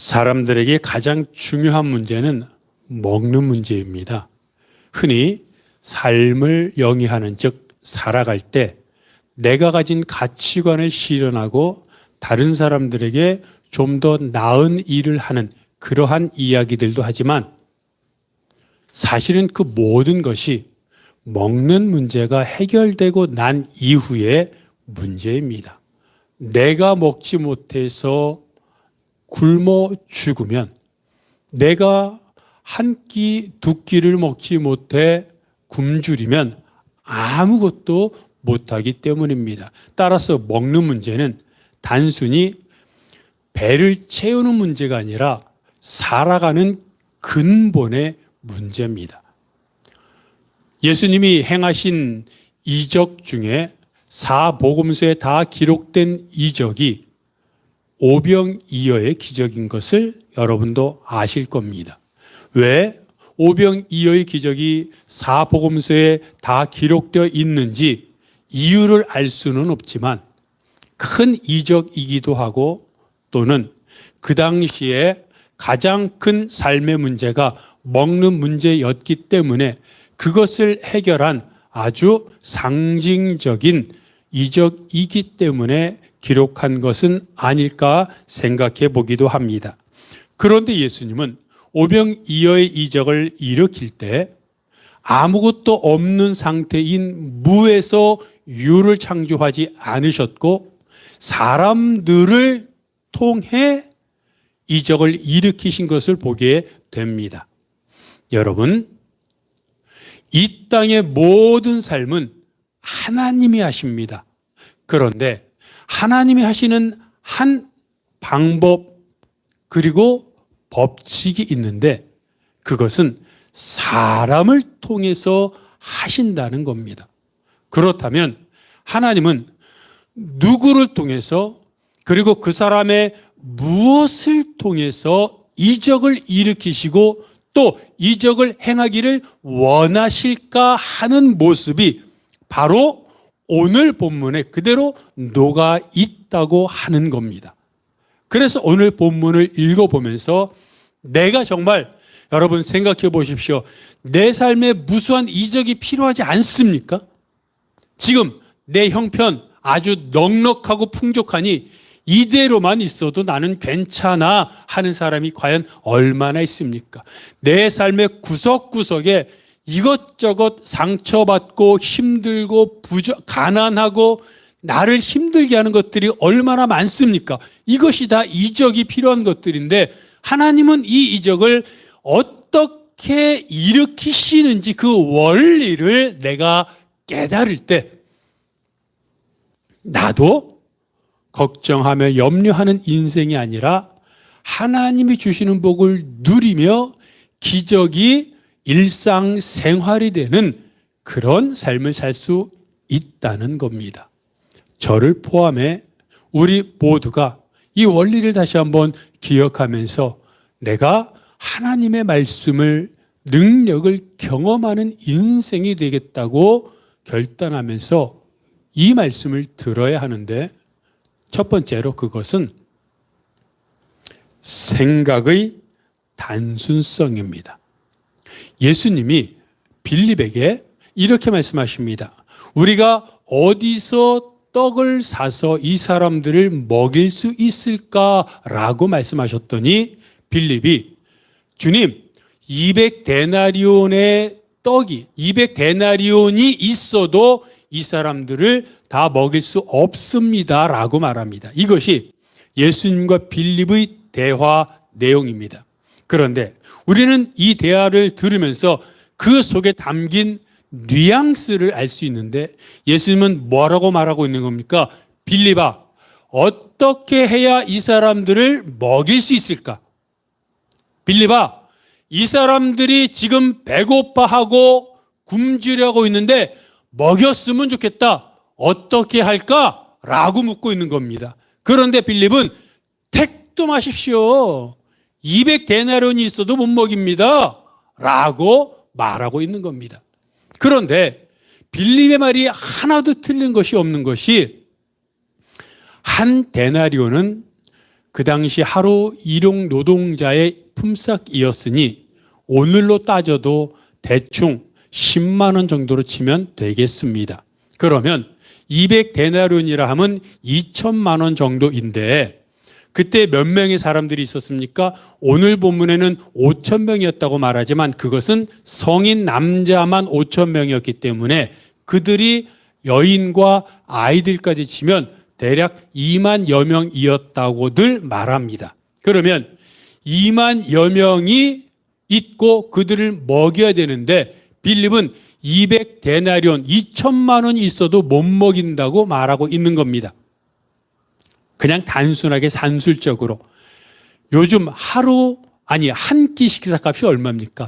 사람들에게 가장 중요한 문제는 먹는 문제입니다. 흔히 삶을 영위하는 즉 살아갈 때 내가 가진 가치관을 실현하고 다른 사람들에게 좀 더 나은 일을 하는 그러한 이야기들도 하지만 사실은 그 모든 것이 먹는 문제가 해결되고 난 이후의 문제입니다. 내가 먹지 못해서 굶어 죽으면 내가 한 끼, 두 끼를 먹지 못해 굶주리면 아무것도 못하기 때문입니다. 따라서 먹는 문제는 단순히 배를 채우는 문제가 아니라 살아가는 근본의 문제입니다. 예수님이 행하신 이적 중에 사복음서에 다 기록된 이적이 오병이어의 기적인 것을 여러분도 아실 겁니다. 왜 오병이어의 기적이 사복음서에 다 기록되어 있는지 이유를 알 수는 없지만 큰 이적이기도 하고 또는 그 당시에 가장 큰 삶의 문제가 먹는 문제였기 때문에 그것을 해결한 아주 상징적인 이적이기 때문에 기록한 것은 아닐까 생각해 보기도 합니다. 그런데 예수님은 오병이어의 이적을 일으킬 때 아무것도 없는 상태인 무에서 유를 창조하지 않으셨고 사람들을 통해 이적을 일으키신 것을 보게 됩니다. 여러분, 이 땅의 모든 삶은 하나님이 하십니다. 그런데 하나님이 하시는 한 방법 그리고 법칙이 있는데 그것은 사람을 통해서 하신다는 겁니다. 그렇다면 하나님은 누구를 통해서 그리고 그 사람의 무엇을 통해서 이적을 일으키시고 또 이적을 행하기를 원하실까 하는 모습이 바로 오늘 본문에 그대로 녹아 있다고 하는 겁니다. 그래서 오늘 본문을 읽어보면서 내가 정말 여러분 생각해 보십시오. 내 삶에 무수한 이적이 필요하지 않습니까? 지금 내 형편 아주 넉넉하고 풍족하니 이대로만 있어도 나는 괜찮아 하는 사람이 과연 얼마나 있습니까? 내 삶의 구석구석에 이것저것 상처받고 힘들고 가난하고 나를 힘들게 하는 것들이 얼마나 많습니까? 이것이 다 이적이 필요한 것들인데 하나님은 이 이적을 어떻게 일으키시는지 그 원리를 내가 깨달을 때 나도 걱정하며 염려하는 인생이 아니라 하나님이 주시는 복을 누리며 기적이 일상생활이 되는 그런 삶을 살 수 있다는 겁니다. 저를 포함해 우리 모두가 이 원리를 다시 한번 기억하면서 내가 하나님의 말씀을 능력을 경험하는 인생이 되겠다고 결단하면서 이 말씀을 들어야 하는데 첫 번째로 그것은 생각의 단순성입니다. 예수님이 빌립에게 이렇게 말씀하십니다. 우리가 어디서 떡을 사서 이 사람들을 먹일 수 있을까라고 말씀하셨더니 빌립이 주님 200데나리온의 떡이 200데나리온이 있어도 이 사람들을 다 먹일 수 없습니다 라고 말합니다. 이것이 예수님과 빌립의 대화 내용입니다. 그런데 우리는 이 대화를 들으면서 그 속에 담긴 뉘앙스를 알 수 있는데 예수님은 뭐라고 말하고 있는 겁니까? 빌립아, 어떻게 해야 이 사람들을 먹일 수 있을까? 빌립아, 이 사람들이 지금 배고파하고 굶주려고 있는데 먹였으면 좋겠다. 어떻게 할까? 라고 묻고 있는 겁니다. 그런데 빌립은 택도 마십시오. 200데나리온이 있어도 못 먹입니다. 라고 말하고 있는 겁니다. 그런데 빌립의 말이 하나도 틀린 것이 없는 것이 한 데나리온은 그 당시 하루 일용 노동자의 품삯이었으니 오늘로 따져도 대충 10만 원 정도로 치면 되겠습니다. 그러면 200데나리온이라 하면 2천만 원 정도인데 그때 몇 명의 사람들이 있었습니까? 오늘 본문에는 5천 명이었다고 말하지만 그것은 성인 남자만 5천 명이었기 때문에 그들이 여인과 아이들까지 치면 대략 2만여 명이었다고들 말합니다. 그러면 2만여 명이 있고 그들을 먹여야 되는데 빌립은 200데나리온 2천만 원이 있어도 못 먹인다고 말하고 있는 겁니다. 그냥 단순하게 산술적으로. 요즘 한 끼 식사값이 얼마입니까?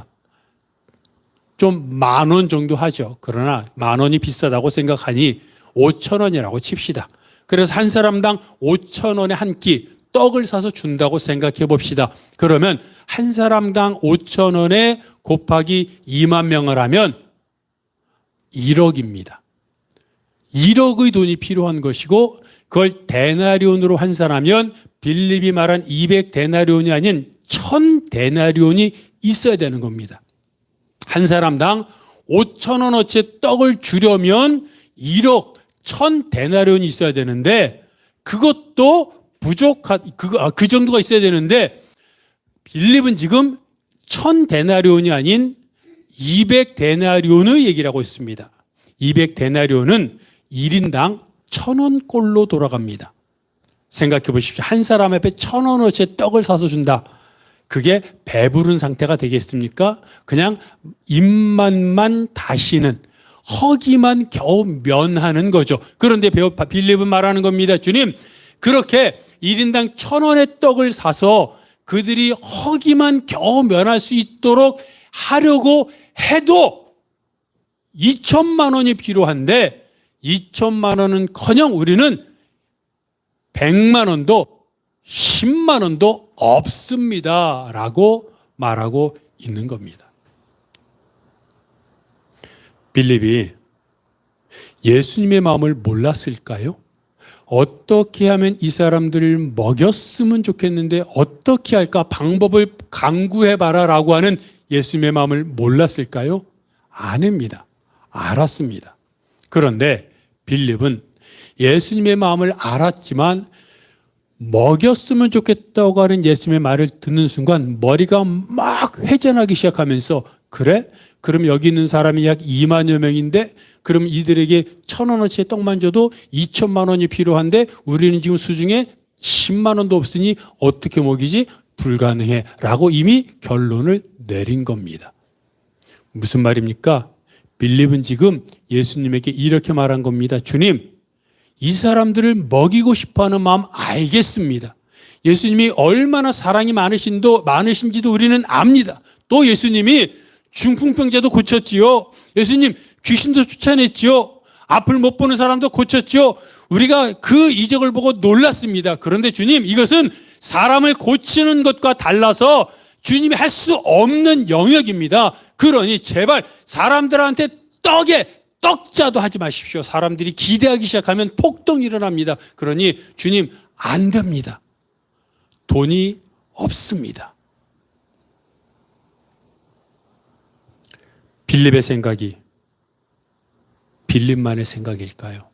좀 10,000원 정도 하죠. 그러나 10,000원이 비싸다고 생각하니 5,000원이라고 칩시다. 그래서 한 사람당 5,000원에 한 끼 떡을 사서 준다고 생각해 봅시다. 그러면 한 사람당 5,000원에 곱하기 2만 명을 하면 1억입니다. 1억의 돈이 필요한 것이고 그걸 데나리온으로 환산하면 빌립이 말한 200데나리온이 아닌 1,000데나리온이 있어야 되는 겁니다. 한 사람당 5,000원어치 떡을 주려면 1억 1,000데나리온이 있어야 되는데 그것도 그 정도가 있어야 되는데 빌립은 지금 1,000데나리온이 아닌 200데나리온의 얘기를 하고 있습니다. 200데나리온은 1인당 1,000원꼴로 돌아갑니다. 생각해 보십시오. 한 사람 앞에 1,000원어치 떡을 사서 준다. 그게 배부른 상태가 되겠습니까? 그냥 입맛만 다시는 허기만 겨우 면하는 거죠. 그런데 빌립은 말하는 겁니다. 주님, 그렇게 1인당 1,000원의 떡을 사서 그들이 허기만 겨우 면할 수 있도록 하려고 해도 2천만 원이 필요한데 2천만 원은커녕 우리는 100만 원도 10만 원도 없습니다. 라고 말하고 있는 겁니다. 빌립이 예수님의 마음을 몰랐을까요? 어떻게 하면 이 사람들을 먹였으면 좋겠는데 어떻게 할까 방법을 강구해봐라 라고 하는 예수님의 마음을 몰랐을까요? 아닙니다. 알았습니다. 그런데 빌립은 예수님의 마음을 알았지만 먹였으면 좋겠다고 하는 예수님의 말을 듣는 순간 머리가 막 회전하기 시작하면서 그래? 그럼 여기 있는 사람이 약 2만여 명인데 그럼 이들에게 1,000원어치의 떡만 줘도 2천만 원이 필요한데 우리는 지금 수중에 10만 원도 없으니 어떻게 먹이지? 불가능해 라고 이미 결론을 내린 겁니다. 무슨 말입니까? 빌립은 지금 예수님에게 이렇게 말한 겁니다. 주님, 이 사람들을 먹이고 싶어하는 마음 알겠습니다. 예수님이 얼마나 사랑이 많으신지도 우리는 압니다. 또 예수님이 중풍병자도 고쳤지요. 예수님 귀신도 쫓아냈지요. 앞을 못 보는 사람도 고쳤지요. 우리가 그 이적을 보고 놀랐습니다. 그런데 주님, 이것은 사람을 고치는 것과 달라서 주님이 할 수 없는 영역입니다. 그러니 제발 사람들한테 떡자도 하지 마십시오. 사람들이 기대하기 시작하면 폭동이 일어납니다. 그러니 주님 안 됩니다. 돈이 없습니다. 빌립의 생각이 빌립만의 생각일까요?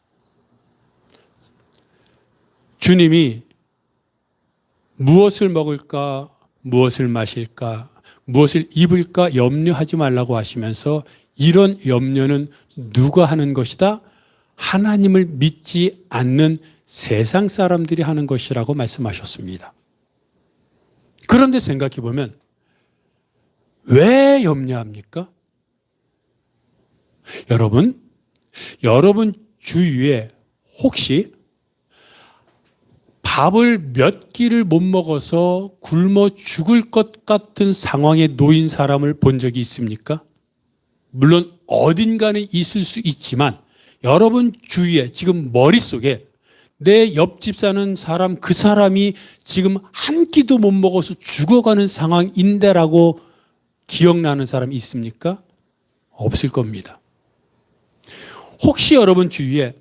주님이 무엇을 먹을까, 무엇을 마실까, 무엇을 입을까 염려하지 말라고 하시면서 이런 염려는 누가 하는 것이다? 하나님을 믿지 않는 세상 사람들이 하는 것이라고 말씀하셨습니다. 그런데 생각해 보면 왜 염려합니까? 여러분 주위에 혹시 밥을 몇 끼를 못 먹어서 굶어 죽을 것 같은 상황에 놓인 사람을 본 적이 있습니까? 물론 어딘가는 있을 수 있지만 여러분 주위에 지금 머릿속에 내 옆집 사는 사람 그 사람이 지금 한 끼도 못 먹어서 죽어가는 상황인데라고 기억나는 사람이 있습니까? 없을 겁니다. 혹시 여러분 주위에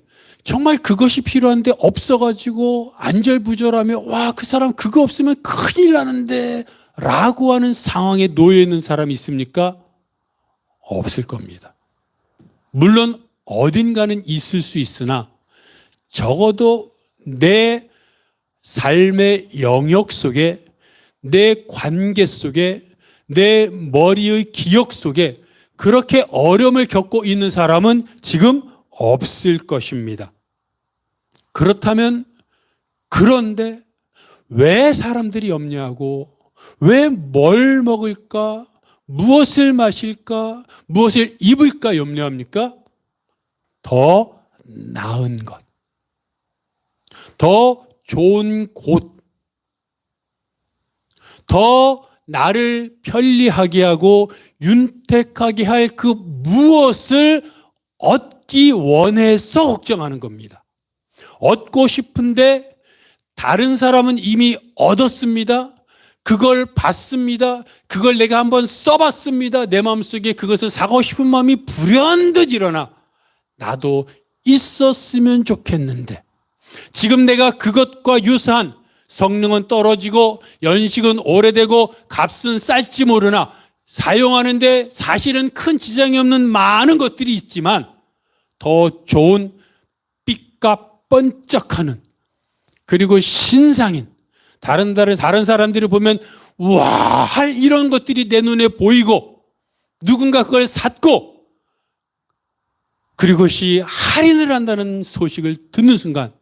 정말 그것이 필요한데 없어가지고 안절부절하며 와, 그 사람 그거 없으면 큰일 나는데 라고 하는 상황에 놓여 있는 사람이 있습니까? 없을 겁니다. 물론 어딘가는 있을 수 있으나 적어도 내 삶의 영역 속에, 내 관계 속에, 내 머리의 기억 속에 그렇게 어려움을 겪고 있는 사람은 지금 없을 것입니다. 그렇다면, 그런데 왜 사람들이 염려하고, 왜 뭘 먹을까, 무엇을 마실까, 무엇을 입을까 염려합니까? 더 나은 것, 더 좋은 곳, 더 나를 편리하게 하고 윤택하게 할 그 무엇을 얻기 원해서 걱정하는 겁니다. 얻고 싶은데 다른 사람은 이미 얻었습니다. 그걸 봤습니다. 그걸 내가 한번 써봤습니다. 내 마음속에 그것을 사고 싶은 마음이 불현듯 일어나 나도 있었으면 좋겠는데, 지금 내가 그것과 유사한, 성능은 떨어지고 연식은 오래되고 값은 쌀지 모르나 사용하는데 사실은 큰 지장이 없는 많은 것들이 있지만 더 좋은 삐까뻔쩍하는, 그리고 신상인, 다른 사람들이 보면 와 할 이런 것들이 내 눈에 보이고 누군가 그걸 샀고 그것이 할인을 한다는 소식을 듣는 순간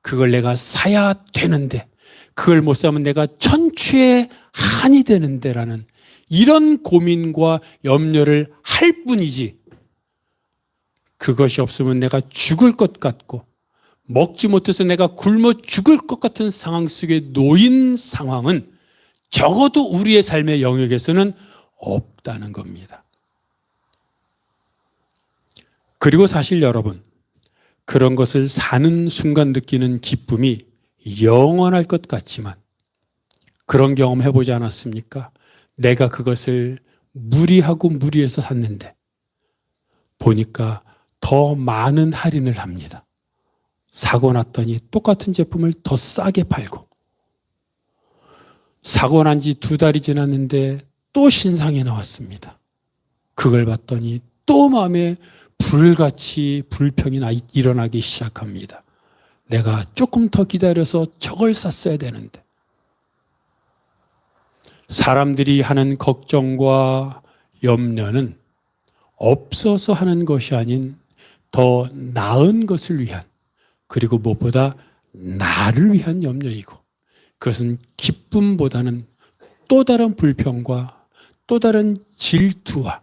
그걸 내가 사야 되는데 그걸 못 사면 내가 천추의 한이 되는데 라는 이런 고민과 염려를 할 뿐이지, 그것이 없으면 내가 죽을 것 같고 먹지 못해서 내가 굶어 죽을 것 같은 상황 속에 놓인 상황은 적어도 우리의 삶의 영역에서는 없다는 겁니다. 그리고 사실 여러분, 그런 것을 사는 순간 느끼는 기쁨이 영원할 것 같지만 그런 경험 해보지 않았습니까? 내가 그것을 무리해서 샀는데 보니까 더 많은 할인을 합니다. 사고 났더니 똑같은 제품을 더 싸게 팔고, 사고 난 지 2달이 지났는데 또 신상이 나왔습니다. 그걸 봤더니 또 마음에 불같이 불평이 일어나기 시작합니다. 내가 조금 더 기다려서 저걸 샀어야 되는데. 사람들이 하는 걱정과 염려는 없어서 하는 것이 아닌 더 나은 것을 위한, 그리고 무엇보다 나를 위한 염려이고, 그것은 기쁨보다는 또 다른 불평과 또 다른 질투와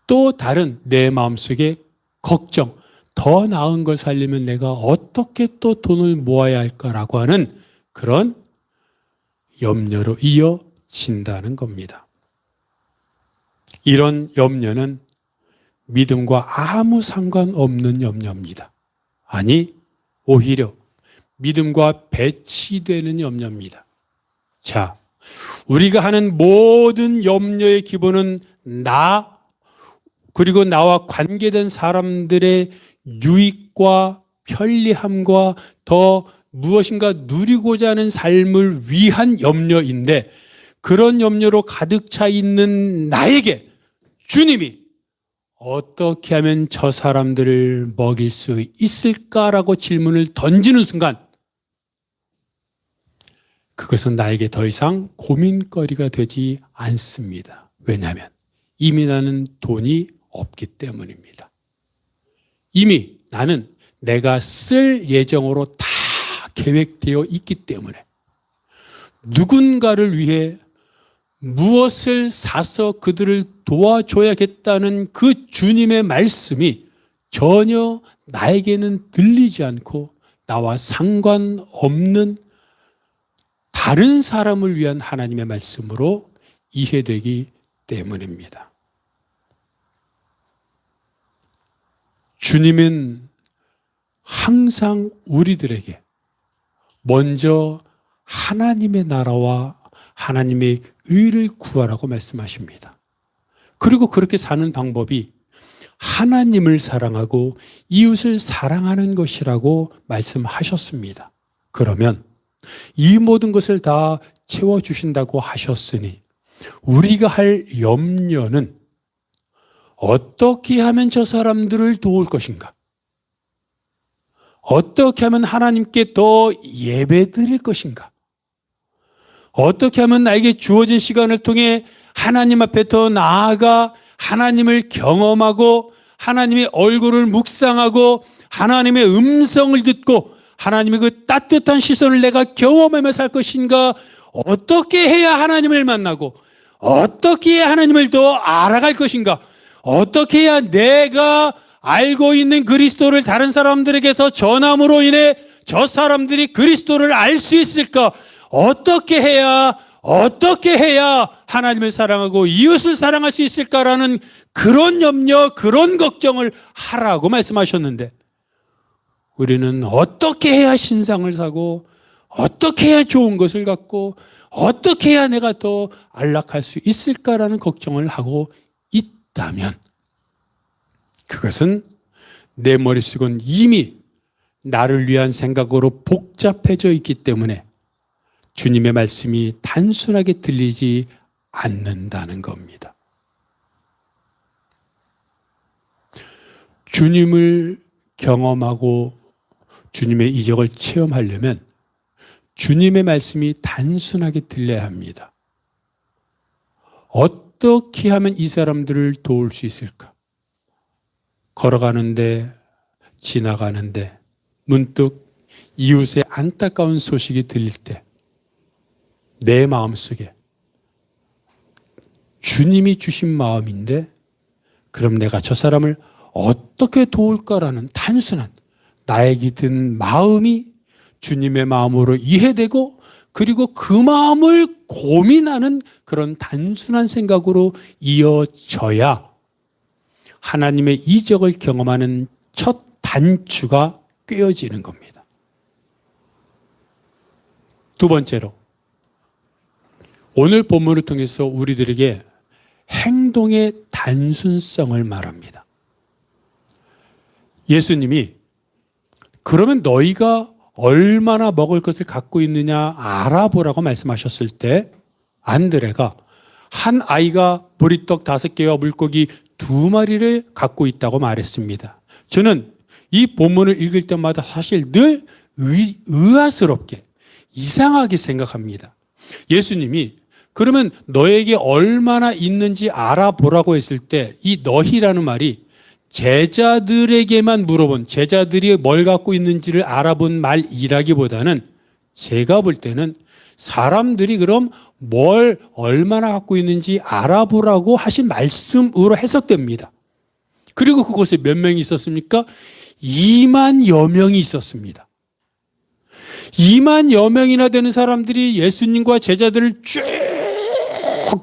또 다른 내 마음속의 걱정, 더 나은 걸 살려면 내가 어떻게 또 돈을 모아야 할까라고 하는 그런 염려로 이어진다는 겁니다. 이런 염려는 믿음과 아무 상관없는 염려입니다. 아니, 오히려 믿음과 배치되는 염려입니다. 자, 우리가 하는 모든 염려의 기본은 나, 그리고 나와 관계된 사람들의 유익과 편리함과 더 무엇인가 누리고자 하는 삶을 위한 염려인데, 그런 염려로 가득 차 있는 나에게 주님이 어떻게 하면 저 사람들을 먹일 수 있을까라고 질문을 던지는 순간 그것은 나에게 더 이상 고민거리가 되지 않습니다. 왜냐하면 이미 나는 돈이 없기 때문입니다. 이미 나는 내가 쓸 예정으로 다 계획되어 있기 때문에 누군가를 위해 무엇을 사서 그들을 도와줘야겠다는 그 주님의 말씀이 전혀 나에게는 들리지 않고 나와 상관없는 다른 사람을 위한 하나님의 말씀으로 이해되기 때문입니다. 주님은 항상 우리들에게 먼저 하나님의 나라와 하나님의 의를 구하라고 말씀하십니다. 그리고 그렇게 사는 방법이 하나님을 사랑하고 이웃을 사랑하는 것이라고 말씀하셨습니다. 그러면 이 모든 것을 다 채워주신다고 하셨으니 우리가 할 염려는 어떻게 하면 저 사람들을 도울 것인가? 어떻게 하면 하나님께 더 예배드릴 것인가? 어떻게 하면 나에게 주어진 시간을 통해 하나님 앞에 더 나아가 하나님을 경험하고 하나님의 얼굴을 묵상하고 하나님의 음성을 듣고 하나님의 그 따뜻한 시선을 내가 경험하며 살 것인가? 어떻게 해야 하나님을 만나고 어떻게 해야 하나님을 더 알아갈 것인가? 어떻게 해야 내가 알고 있는 그리스도를 다른 사람들에게 더 전함으로 인해 저 사람들이 그리스도를 알 수 있을까? 어떻게 해야 하나님을 사랑하고 이웃을 사랑할 수 있을까라는 그런 염려, 그런 걱정을 하라고 말씀하셨는데 우리는 어떻게 해야 신상을 사고 어떻게 해야 좋은 것을 갖고 어떻게 해야 내가 더 안락할 수 있을까라는 걱정을 하고 있다면 그것은 내 머릿속은 이미 나를 위한 생각으로 복잡해져 있기 때문에 주님의 말씀이 단순하게 들리지 않는다는 겁니다. 주님을 경험하고 주님의 이적을 체험하려면 주님의 말씀이 단순하게 들려야 합니다. 어떻게 하면 이 사람들을 도울 수 있을까? 걸어가는데, 지나가는데 문득 이웃의 안타까운 소식이 들릴 때 내 마음속에 주님이 주신 마음인데 그럼 내가 저 사람을 어떻게 도울까라는 단순한 나에게 든 마음이 주님의 마음으로 이해되고 그리고 그 마음을 고민하는 그런 단순한 생각으로 이어져야 하나님의 이적을 경험하는 첫 단추가 꿰어지는 겁니다. 두 번째로 오늘 본문을 통해서 우리들에게 행동의 단순성을 말합니다. 예수님이 그러면 너희가 얼마나 먹을 것을 갖고 있느냐 알아보라고 말씀하셨을 때 안드레가 한 아이가 보리떡 5개와 물고기 2마리를 갖고 있다고 말했습니다. 저는 이 본문을 읽을 때마다 사실 늘 의아스럽게 이상하게 생각합니다. 예수님이 그러면 너에게 얼마나 있는지 알아보라고 했을 때 이 너희라는 말이 제자들에게만 물어본 제자들이 뭘 갖고 있는지를 알아본 말이라기보다는 제가 볼 때는 사람들이 그럼 뭘 얼마나 갖고 있는지 알아보라고 하신 말씀으로 해석됩니다. 그리고 그곳에 몇 명이 있었습니까? 2만여 명이 있었습니다. 2만여 명이나 되는 사람들이 예수님과 제자들을 쭉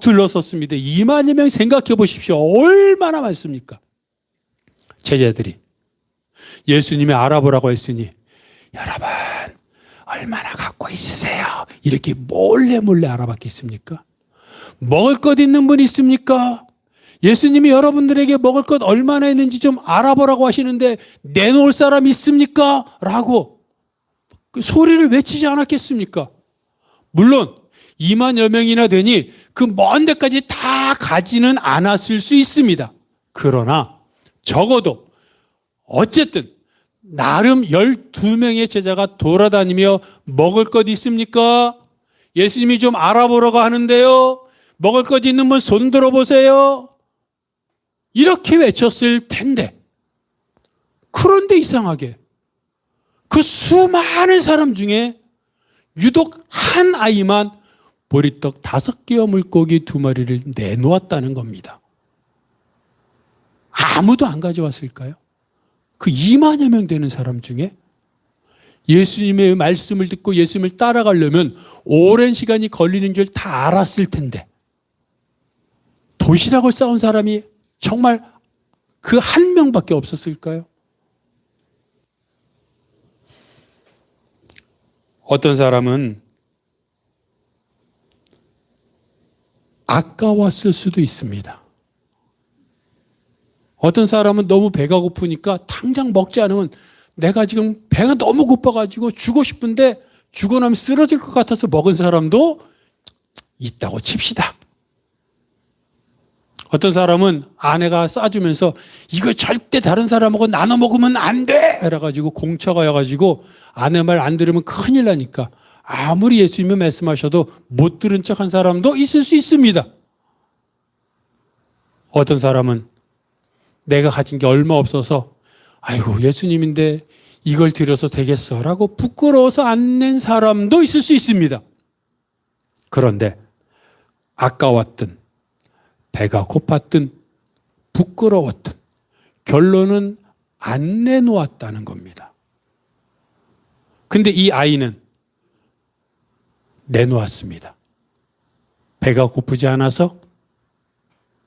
둘러섰습니다. 2만여 명 생각해 보십시오. 얼마나 많습니까? 제자들이 예수님이 알아보라고 했으니 여러분 얼마나 갖고 있으세요? 이렇게 몰래 알아봤겠습니까? 먹을 것 있는 분 있습니까? 예수님이 여러분들에게 먹을 것 얼마나 있는지 좀 알아보라고 하시는데 내놓을 사람 있습니까? 라고 그 소리를 외치지 않았겠습니까? 물론 2만여 명이나 되니 그 먼 데까지 다 가지는 않았을 수 있습니다. 그러나 적어도 어쨌든 나름 12명의 제자가 돌아다니며 먹을 것 있습니까? 예수님이 좀 알아보라고 하는데요. 먹을 것 있는 분 손 들어보세요. 이렇게 외쳤을 텐데 그런데 이상하게 그 수많은 사람 중에 유독 한 아이만 보리떡 5개와 물고기 2마리를 내놓았다는 겁니다. 아무도 안 가져왔을까요? 그 2만여 명 되는 사람 중에 예수님의 말씀을 듣고 예수님을 따라가려면 오랜 시간이 걸리는 줄 다 알았을 텐데 도시락을 싸온 사람이 정말 그 한 명밖에 없었을까요? 어떤 사람은 아까웠을 수도 있습니다. 어떤 사람은 너무 배가 고프니까 당장 먹지 않으면 내가 지금 배가 너무 고파가지고 죽고 싶은데 죽고 나면 쓰러질 것 같아서 먹은 사람도 있다고 칩시다. 어떤 사람은 아내가 싸주면서 이거 절대 다른 사람하고 나눠 먹으면 안 돼! 이래가지고 공처가 와가지고 아내 말 안 들으면 큰일 나니까 아무리 예수님이 말씀하셔도 못 들은 척한 사람도 있을 수 있습니다. 어떤 사람은 내가 가진 게 얼마 없어서 아이고 예수님인데 이걸 드려서 되겠어 라고 부끄러워서 안 낸 사람도 있을 수 있습니다. 그런데 아까웠든 배가 고팠든 부끄러웠든 결론은 안 내놓았다는 겁니다. 근데 이 아이는 내놓았습니다. 배가 고프지 않아서?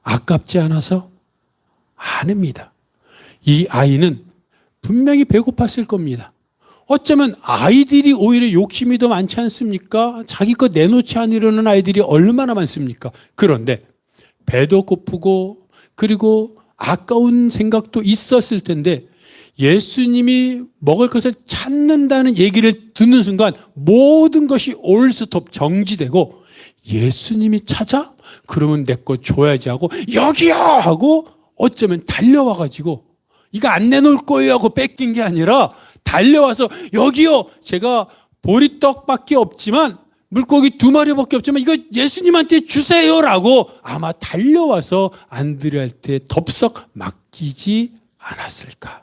아깝지 않아서? 아닙니다. 이 아이는 분명히 배고팠을 겁니다. 어쩌면 아이들이 오히려 욕심이 더 많지 않습니까? 자기 것 내놓지 않으려는 아이들이 얼마나 많습니까? 그런데 배도 고프고 그리고 아까운 생각도 있었을 텐데 예수님이 먹을 것을 찾는다는 얘기를 듣는 순간 모든 것이 올스톱 정지되고 예수님이 찾아? 그러면 내 거 줘야지 하고 여기요! 하고 어쩌면 달려와가지고 이거 안 내놓을 거예요 하고 뺏긴 게 아니라 달려와서 여기요! 제가 보리떡밖에 없지만 물고기 2마리밖에 없지만 이거 예수님한테 주세요라고 아마 달려와서 안드레한테 덥석 맡기지 않았을까.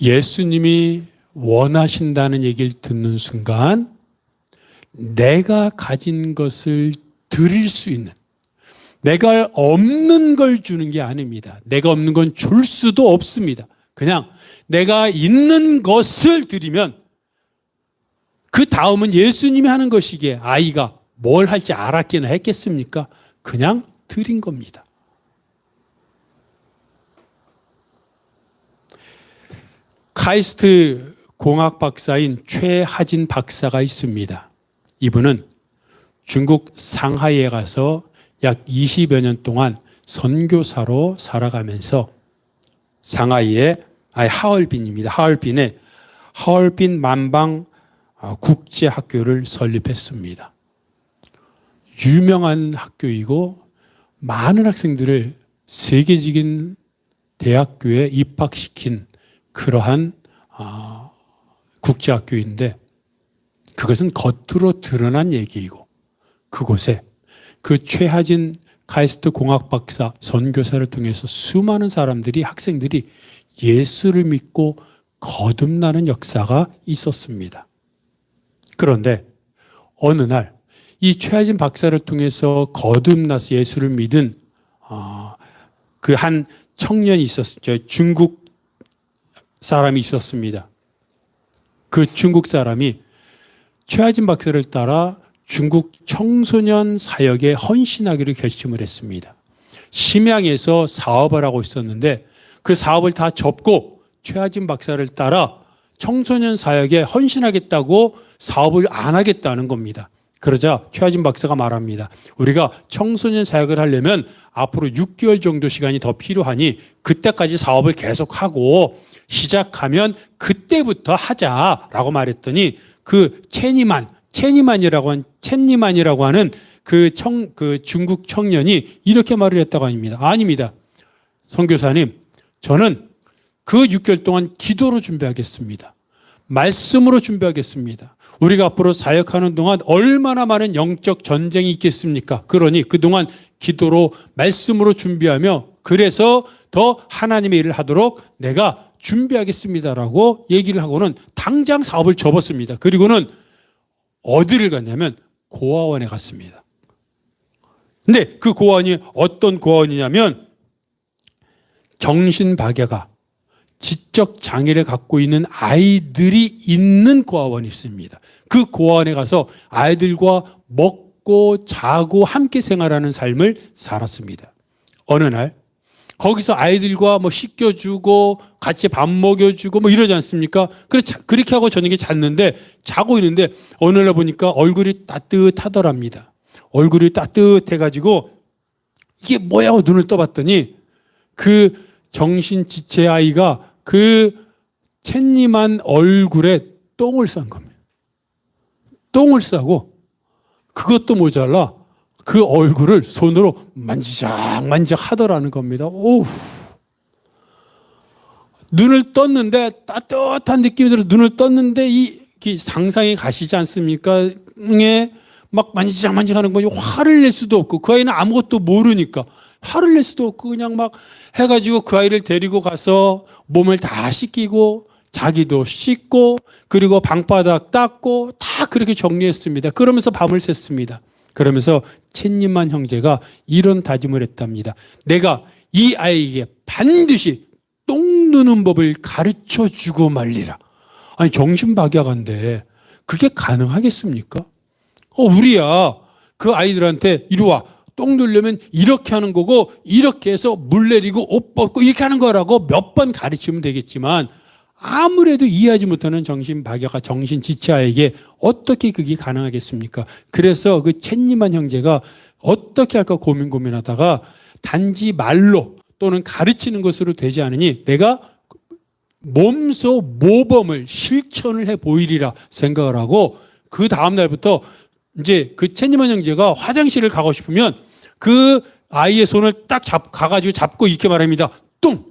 예수님이 원하신다는 얘기를 듣는 순간 내가 가진 것을 드릴 수 있는, 내가 없는 걸 주는 게 아닙니다. 내가 없는 건 줄 수도 없습니다. 그냥 내가 있는 것을 드리면 그 다음은 예수님이 하는 것이기에 아이가 뭘 할지 알았기나 했겠습니까? 그냥 드린 겁니다. 카이스트 공학 박사인 최하진 박사가 있습니다. 이분은 중국 상하이에 가서 약 20여 년 동안 선교사로 살아가면서 상하이의 하얼빈입니다. 하얼빈에 하얼빈 만방 국제학교를 설립했습니다. 유명한 학교이고 많은 학생들을 세계적인 대학교에 입학시킨 그러한 국제학교인데 그것은 겉으로 드러난 얘기이고 그곳에 그 최하진 카이스트 공학 박사 선교사를 통해서 수많은 사람들이 학생들이 예수를 믿고 거듭나는 역사가 있었습니다. 그런데 어느 날 이 최하진 박사를 통해서 거듭나서 예수를 믿은 그 한 청년이 있었죠. 중국 사람이 있었습니다. 그 중국 사람이 최하진 박사를 따라 중국 청소년 사역에 헌신하기로 결심을 했습니다. 심양에서 사업을 하고 있었는데 그 사업을 다 접고 최하진 박사를 따라 청소년 사역에 헌신하겠다고 사업을 안 하겠다는 겁니다. 그러자 최하진 박사가 말합니다. 우리가 청소년 사역을 하려면 앞으로 6개월 정도 시간이 더 필요하니 그때까지 사업을 계속하고 시작하면 그때부터 하자라고 말했더니 그 첸니만이라고 하는 그 중국 청년이 이렇게 말을 했다고 합니다. 아닙니다. 선교사님, 저는 그 6개월 동안 기도로 준비하겠습니다. 말씀으로 준비하겠습니다. 우리가 앞으로 사역하는 동안 얼마나 많은 영적 전쟁이 있겠습니까? 그러니 그동안 기도로 말씀으로 준비하며 그래서 더 하나님의 일을 하도록 내가 준비하겠습니다라고 얘기를 하고는 당장 사업을 접었습니다. 그리고는 어디를 갔냐면 고아원에 갔습니다. 근데 그 고아원이 어떤 고아원이냐면 정신박애가 지적 장애를 갖고 있는 아이들이 있는 고아원이 있습니다. 그 고아원에 가서 아이들과 먹고 자고 함께 생활하는 삶을 살았습니다. 어느 날 거기서 아이들과 씻겨주고 같이 밥 먹여주고 이러지 않습니까? 그렇게 하고 저녁에 잤는데 자고 있는데 어느 날 보니까 얼굴이 따뜻하더랍니다. 얼굴이 따뜻해가지고 이게 뭐야 하고 눈을 떠봤더니 그 정신지체 아이가 그 챗님한 얼굴에 똥을 싼 겁니다. 똥을 싸고 그것도 모자라 그 얼굴을 손으로 만지작 하더라는 겁니다. 오우. 눈을 떴는데 따뜻한 느낌이 들어서 눈을 떴는데 이 상상이 가시지 않습니까? 막 만지작 하는 거니 화를 낼 수도 없고 그 아이는 아무것도 모르니까 화를 낼 수도 없고 그냥 막 해가지고 그 아이를 데리고 가서 몸을 다 씻기고 자기도 씻고 그리고 방바닥 닦고 다 그렇게 정리했습니다. 그러면서 밤을 샜습니다. 그러면서 챗님만 형제가 이런 다짐을 했답니다. 내가 이 아이에게 반드시 똥 누는 법을 가르쳐 주고 말리라. 아니 정신박약한데 그게 가능하겠습니까? 우리야 그 아이들한테 이리 와. 똥 누려면 이렇게 하는 거고 이렇게 해서 물 내리고 옷 벗고 이렇게 하는 거라고 몇 번 가르치면 되겠지만 아무래도 이해하지 못하는 정신박약한 정신지체아에게 어떻게 그게 가능하겠습니까? 그래서 그 챗님한 형제가 어떻게 할까 고민하다가 단지 말로 또는 가르치는 것으로 되지 않으니 내가 몸소 모범을 실천을 해 보이리라 생각을 하고 그 다음 날부터 이제 그 챗님한 형제가 화장실을 가고 싶으면 그 아이의 손을 딱 가가지고 잡고 이렇게 말합니다. 똥.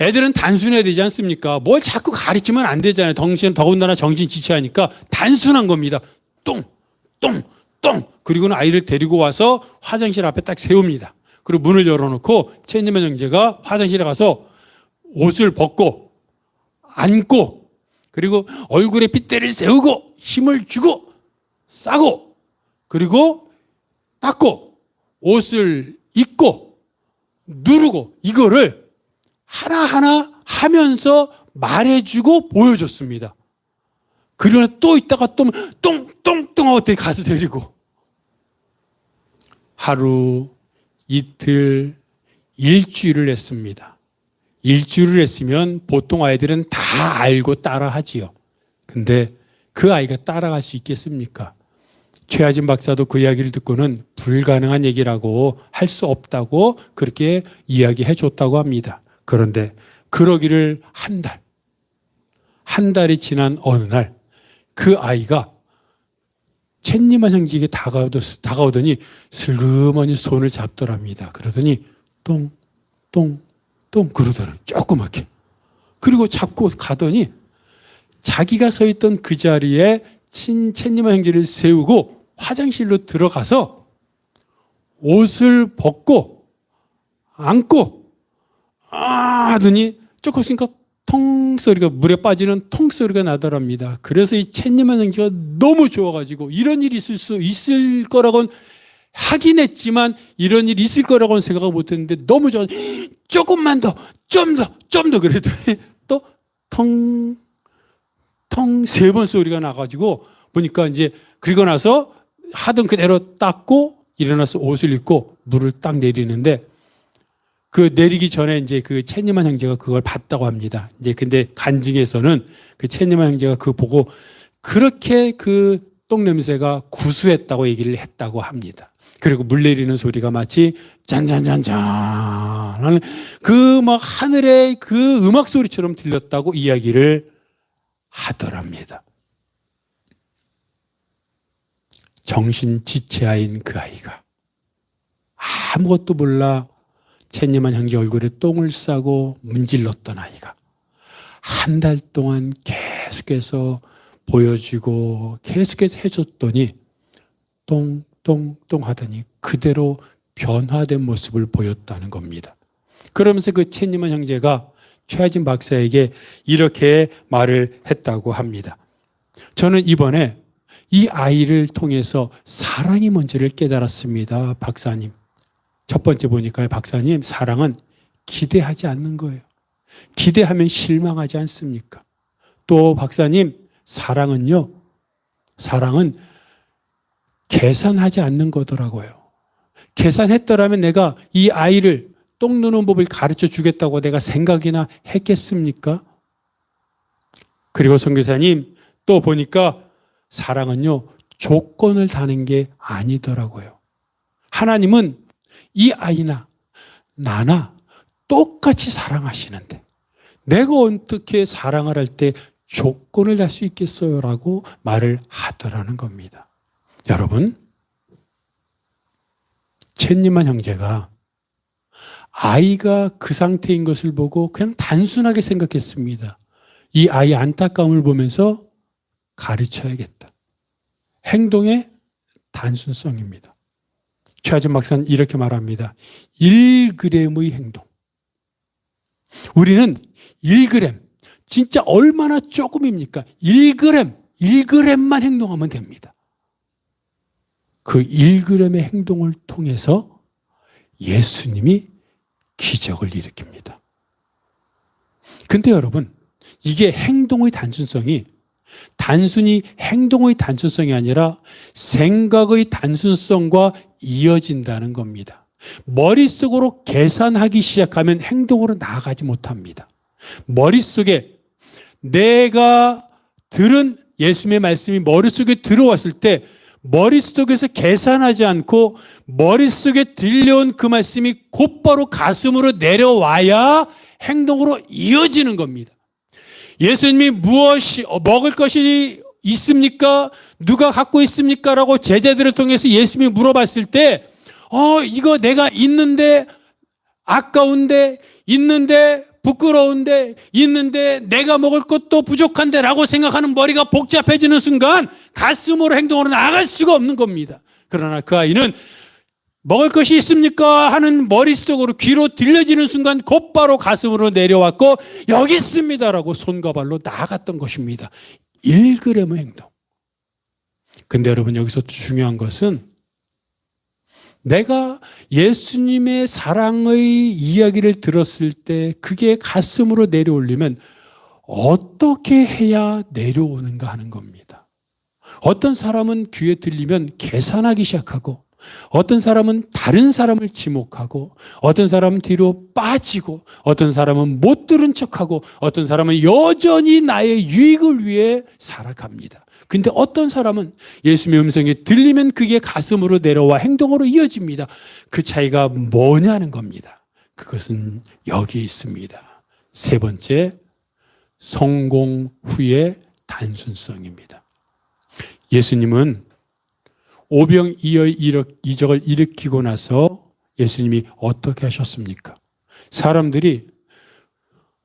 애들은 단순해야 되지 않습니까? 뭘 자꾸 가르치면 안 되잖아요. 더군다나 정신지체하니까 단순한 겁니다. 똥. 그리고는 아이를 데리고 와서 화장실 앞에 딱 세웁니다. 그리고 문을 열어놓고 챗님한 형제가 화장실에 가서 옷을 벗고 앉고 그리고 얼굴에 핏대를 세우고 힘을 주고 싸고 그리고 닦고 옷을 입고 누르고 이거를 하나하나 하면서 말해주고 보여줬습니다. 그러나 또 있다가 또 똥 하고 가서 데리고 하루 이틀 일주일을 했습니다. 일주일을 했으면 보통 아이들은 다 알고 따라하지요. 근데 그 아이가 따라갈 수 있겠습니까? 최하진 박사도 그 이야기를 듣고는 불가능한 얘기라고 할 수 없다고 그렇게 이야기해 줬다고 합니다. 그런데 그러기를 한 달이 지난 어느 날 그 아이가 챗님한 형제에게 다가오더니 슬그머니 손을 잡더랍니다. 그러더니 똥 그러더라고요. 조그맣게. 그리고 잡고 가더니 자기가 서 있던 그 자리에 챗님한 형제를 세우고 화장실로 들어가서 옷을 벗고 앉고 하더니 조금 있으니까 통 소리가 물에 빠지는 통 소리가 나더랍니다. 그래서 이 챗님한 형제가 너무 좋아가지고 이런 일이 있을 거라고는 하긴 했지만 이런 일이 있을 거라고는 생각을 못했는데 너무 좋아. 조금만 더, 좀 더 그랬더니 또 통 3번 소리가 나가지고 보니까 이제 그리고 나서 하던 그대로 닦고 일어나서 옷을 입고 물을 딱 내리는데 그 내리기 전에 이제 그 챗님한 형제가 그걸 봤다고 합니다. 이제 근데 간증에서는 그 챗님한 형제가 그거 보고 그렇게 그 똥 냄새가 구수했다고 얘기를 했다고 합니다. 그리고 물 내리는 소리가 마치 짠짠짠짠 하는 그 막 하늘의 그 음악 소리처럼 들렸다고 이야기를 하더랍니다. 정신지체아인 그 아이가 아무것도 몰라 챗님한 형제 얼굴에 똥을 싸고 문질렀던 아이가 한 달 동안 계속해서 보여주고 계속해서 해줬더니 똥 하더니 그대로 변화된 모습을 보였다는 겁니다. 그러면서 그 챗님한 형제가 최하진 박사에게 이렇게 말을 했다고 합니다. 저는 이번에 이 아이를 통해서 사랑이 뭔지를 깨달았습니다. 박사님. 첫 번째 보니까요, 박사님, 사랑은 기대하지 않는 거예요. 기대하면 실망하지 않습니까? 또 박사님, 사랑은 계산하지 않는 거더라고요. 계산했더라면 내가 이 아이를 똥 누는 법을 가르쳐 주겠다고 내가 생각이나 했겠습니까? 그리고 선교사님, 또 보니까 사랑은요, 조건을 다는 게 아니더라고요. 하나님은 이 아이나 나나 똑같이 사랑하시는데 내가 어떻게 사랑을 할 때 조건을 달 수 있겠어요? 라고 말을 하더라는 겁니다. 여러분, 챗님한 형제가 아이가 그 상태인 것을 보고 그냥 단순하게 생각했습니다. 이 아이의 안타까움을 보면서 가르쳐야겠다. 행동의 단순성입니다. 최하진 박사는 이렇게 말합니다. 1g의 행동. 우리는 1g, 진짜 얼마나 조금입니까? 1g만 행동하면 됩니다. 그 1g의 행동을 통해서 예수님이 기적을 일으킵니다. 근데 여러분, 이게 행동의 단순성이 단순히 행동의 단순성이 아니라 생각의 단순성과 이어진다는 겁니다. 머릿속으로 계산하기 시작하면 행동으로 나아가지 못합니다. 머릿속에 내가 들은 예수님의 말씀이 머릿속에 들어왔을 때 머릿속에서 계산하지 않고 머릿속에 들려온 그 말씀이 곧바로 가슴으로 내려와야 행동으로 이어지는 겁니다. 예수님이 무엇이 먹을 것이 있습니까? 누가 갖고 있습니까? 라고 제자들을 통해서 예수님이 물어봤을 때 이거 내가 있는데 아까운데 있는데 부끄러운데 있는데 내가 먹을 것도 부족한데 라고 생각하는 머리가 복잡해지는 순간 가슴으로 행동으로 나아갈 수가 없는 겁니다. 그러나 그 아이는 먹을 것이 있습니까? 하는 머릿속으로 귀로 들려지는 순간 곧바로 가슴으로 내려왔고 여기 있습니다라고 손과 발로 나아갔던 것입니다. 1g의 행동. 근데 여러분 여기서 중요한 것은 내가 예수님의 사랑의 이야기를 들었을 때 그게 가슴으로 내려오려면 어떻게 해야 내려오는가 하는 겁니다. 어떤 사람은 귀에 들리면 계산하기 시작하고 어떤 사람은 다른 사람을 지목하고 어떤 사람은 뒤로 빠지고 어떤 사람은 못 들은 척하고 어떤 사람은 여전히 나의 유익을 위해 살아갑니다. 근데 어떤 사람은 예수님의 음성이 들리면 그게 가슴으로 내려와 행동으로 이어집니다. 그 차이가 뭐냐는 겁니다. 그것은 여기에 있습니다. 세 번째, 성공 후의 단순성입니다. 예수님은 오병이어의 이적을 일으키고 나서 예수님이 어떻게 하셨습니까? 사람들이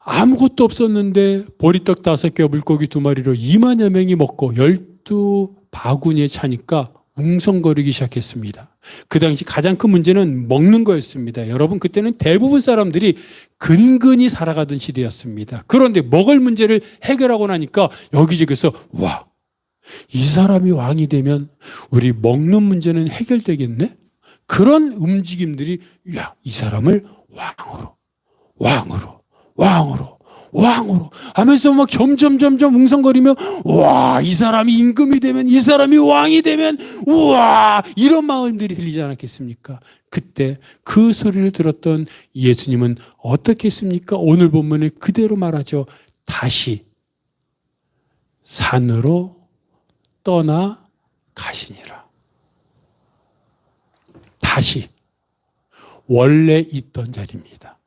아무것도 없었는데 보리떡 5개, 물고기 2마리로 2만여 명이 먹고 12바구니에 차니까 웅성거리기 시작했습니다. 그 당시 가장 큰 문제는 먹는 거였습니다. 여러분, 그때는 대부분 사람들이 근근히 살아가던 시대였습니다. 그런데 먹을 문제를 해결하고 나니까 여기저기서 와, 이 사람이 왕이 되면 우리 먹는 문제는 해결되겠네? 그런 움직임들이 이 사람을 왕으로 하면서 막 점점 웅성거리며 와, 이 사람이 임금이 되면 이 사람이 왕이 되면 우와, 이런 마음들이 들리지 않았겠습니까? 그때 그 소리를 들었던 예수님은 어떻게 했습니까? 오늘 본문에 그대로 말하죠. 다시 산으로 떠나 가시니라. 다시 원래 있던 자리입니다.